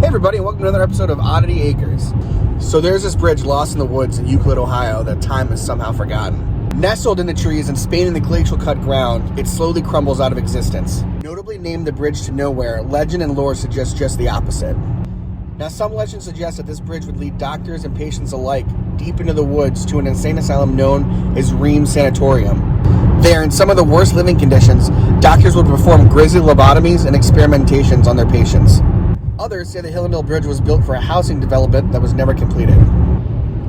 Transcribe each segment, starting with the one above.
everybody, and welcome to another episode of Oddity Acres. So there's this bridge lost in the woods in Euclid, Ohio that time has somehow forgotten. Nestled in the trees and spanning the glacial cut ground, it slowly crumbles out of existence. Notably named the bridge to Nowehere, legend and lore suggest just the opposite. Now, some legends suggest that this bridge would lead doctors and patients alike deep into the woods to an insane asylum known as Ream Sanatorium. There, in some of the worst living conditions, doctors would perform grisly lobotomies and experimentations on their patients. Others say the Hillandale Bridge was built for a housing development that was never completed.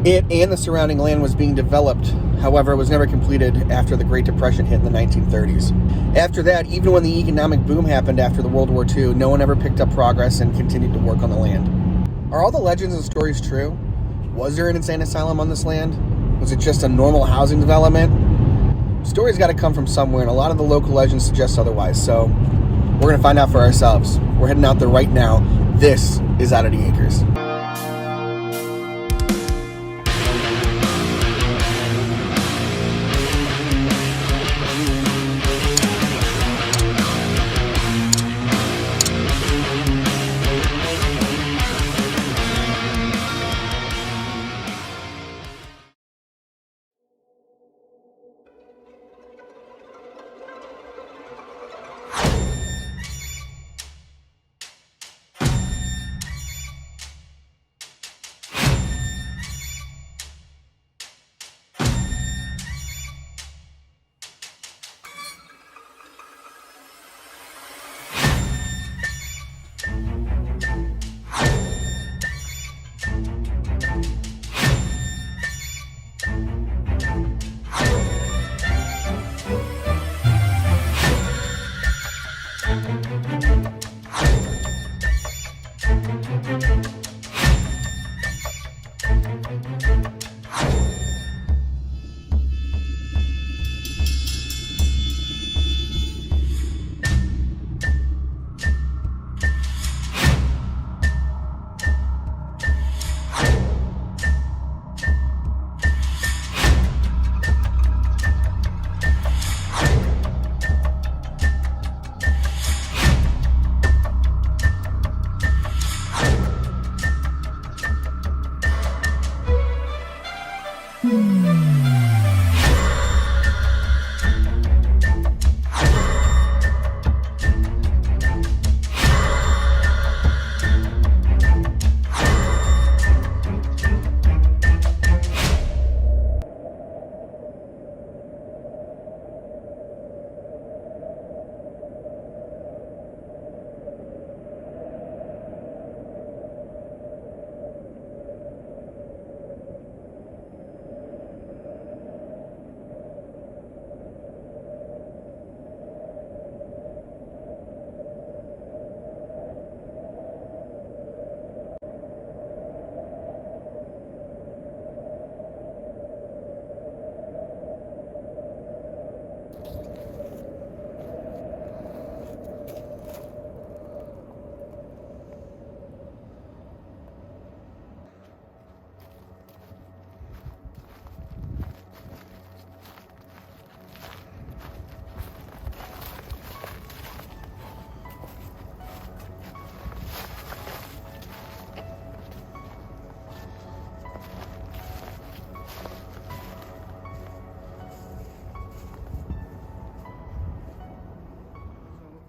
It and the surrounding land was being developed, however, it was never completed after the Great Depression hit in the 1930s. After that, even when the economic boom happened after the World War II, no one ever picked up progress and continued to work on the land. Are all the legends and stories true? Was there an insane asylum on this land? Was it just a normal housing development? Stories got to come from somewhere, and a lot of the local legends suggest otherwise, so we're going to find out for ourselves. We're heading out there right now. This is Oddity Acres.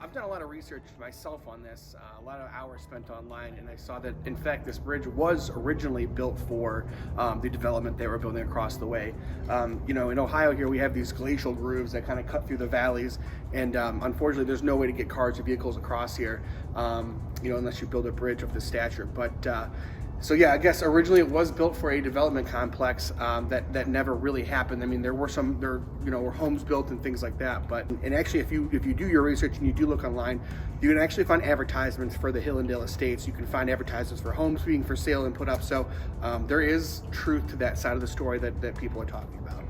I've done a lot of research myself on this, a lot of hours spent online, and I saw that, in fact, this bridge was originally built for the development they were building across the way. In Ohio here, we have these glacial grooves that kind of cut through the valleys, and unfortunately, there's no way to get cars or vehicles across here, unless you build a bridge of this stature. But so yeah, I guess originally it was built for a development complex that never really happened. I mean, there were homes built and things like that. And actually, if you do your research and you do look online, you can actually find advertisements for the Hillandale Estates. You can find advertisements for homes being for sale and put up. So there is truth to that side of the story that people are talking about.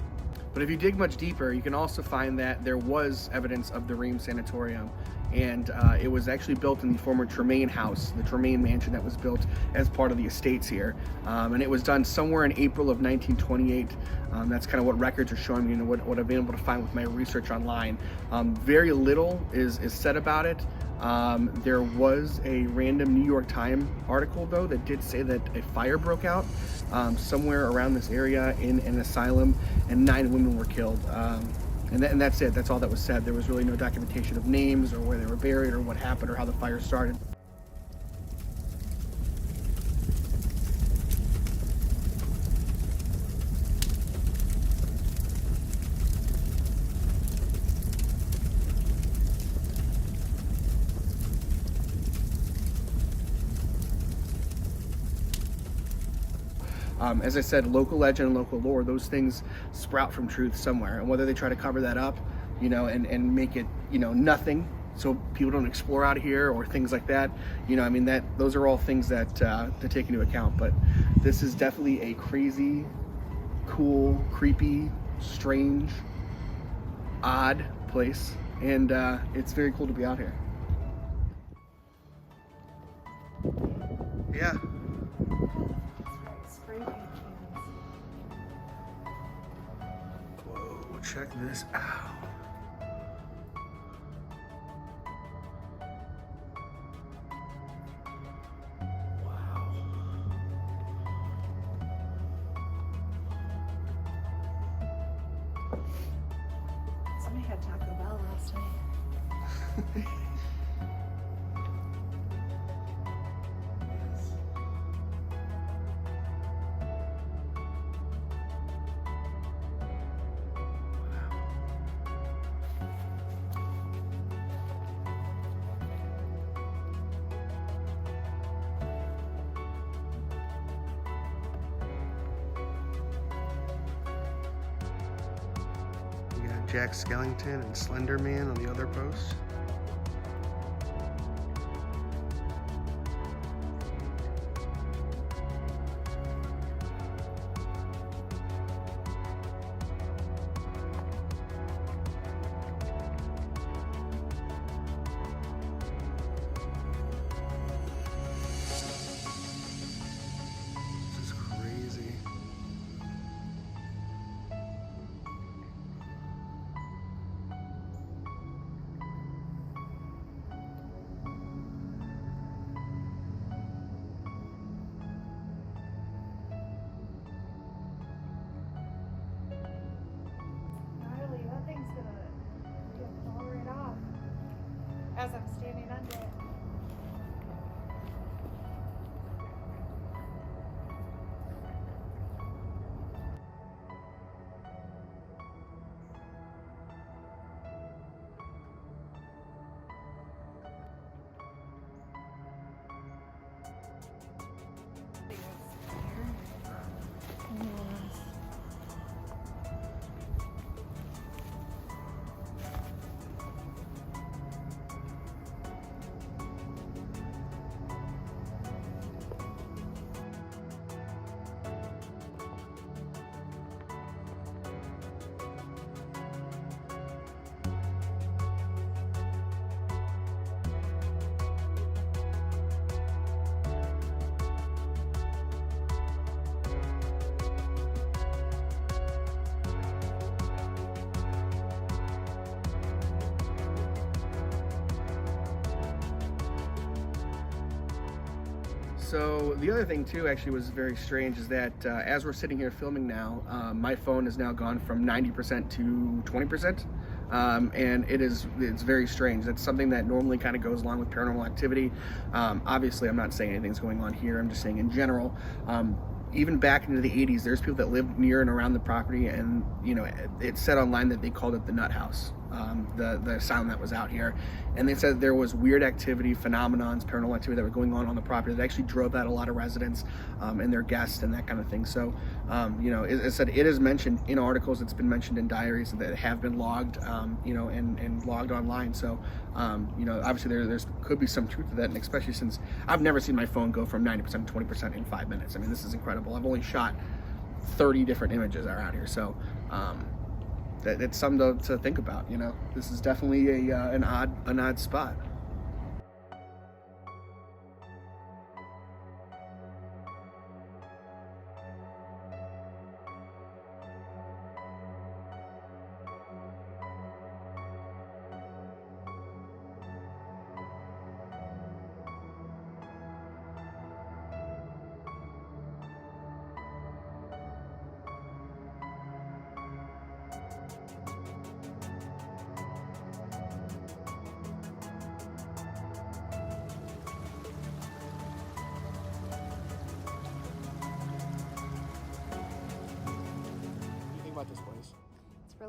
But if you dig much deeper, you can also find that there was evidence of the Ream Sanatorium, and it was actually built in the former Tremaine house, the Tremaine mansion that was built as part of the estates here. And it was done somewhere in April of 1928. That's kind of what records are showing me and what I've been able to find with my research online. Very little is said about it. There was a random New York Times article, though, that did say that a fire broke out somewhere around this area in an asylum, and 9 women were killed. And that's it. That's all that was said. There was really no documentation of names or where they were buried or what happened or how the fire started. As I said, local legend and local lore, those things sprout from truth somewhere. And whether they try to cover that up, and make it, nothing, so people don't explore out of here or things like that, those are all things that to take into account. But this is definitely a crazy, cool, creepy, strange, odd place. And it's very cool to be out here. Yeah. Whoa, check this out. Wow. Somebody had Taco Bell last night. We got Jack Skellington and Slender Man on the other post. This is crazy. Gnarly, that thing's gonna fall right off as I'm standing under it. So the other thing too actually was very strange is that as we're sitting here filming now, my phone has now gone from 90% to 20%. And it's very strange. That's something that normally kind of goes along with paranormal activity. Obviously, I'm not saying anything's going on here. I'm just saying in general. Even back into the 80s, there's people that lived near and around the property, and it said online that they called it the Nut House, the asylum that was out here, and they said there was weird activity, phenomenons, paranormal activity that were going on the property that actually drove out a lot of residents and their guests and that kind of thing. So, it said it is mentioned in articles, it's been mentioned in diaries that have been logged, and logged online. So, obviously there could be some truth to that, and especially since I've never seen my phone go from 90% to 20% in 5 minutes. I mean, this is incredible. I've only shot 30 different images that are out here, so it's something to think about. This is definitely an odd spot.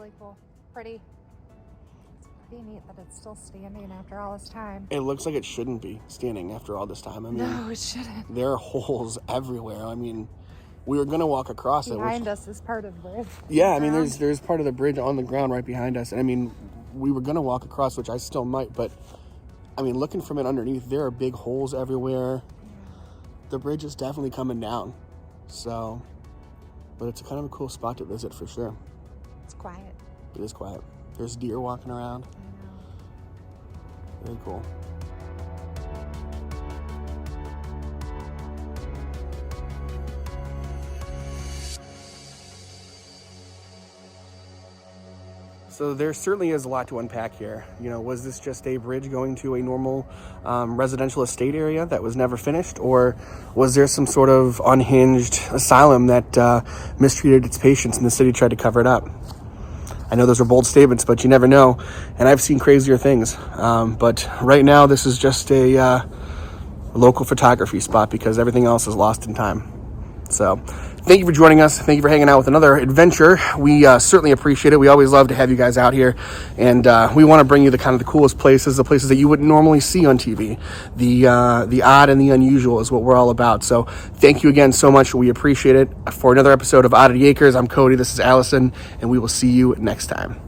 really cool. Pretty. It's pretty neat that it's still standing after all this time. It looks like it shouldn't be standing after all this time. I mean, No, it shouldn't. there are holes everywhere. I mean, we were gonna walk across it. Behind us is part of the bridge. Yeah, I mean, there's part of the bridge on the ground right behind us. And I mean, we were gonna walk across, which I still might, but I mean, looking from it underneath, there are big holes everywhere. The bridge is definitely coming down. So, but it's kind of a cool spot to visit for sure. It's quiet. It is quiet. There's deer walking around. Very cool. So there certainly is a lot to unpack here. You know, was this just a bridge going to a normal residential estate area that was never finished? Or was there some sort of unhinged asylum that mistreated its patients and the city tried to cover it up? I know those are bold statements, but you never know. And I've seen crazier things. But right now, this is just a local photography spot because everything else is lost in time. So thank you for joining us. Thank you for hanging out with another adventure. We certainly appreciate it. We always love to have you guys out here. And we want to bring you the kind of the coolest places, the places that you wouldn't normally see on TV. The odd and the unusual is what we're all about. So thank you again so much. We appreciate it. For another episode of Oddity Acres, I'm Cody. This is Allison. And we will see you next time.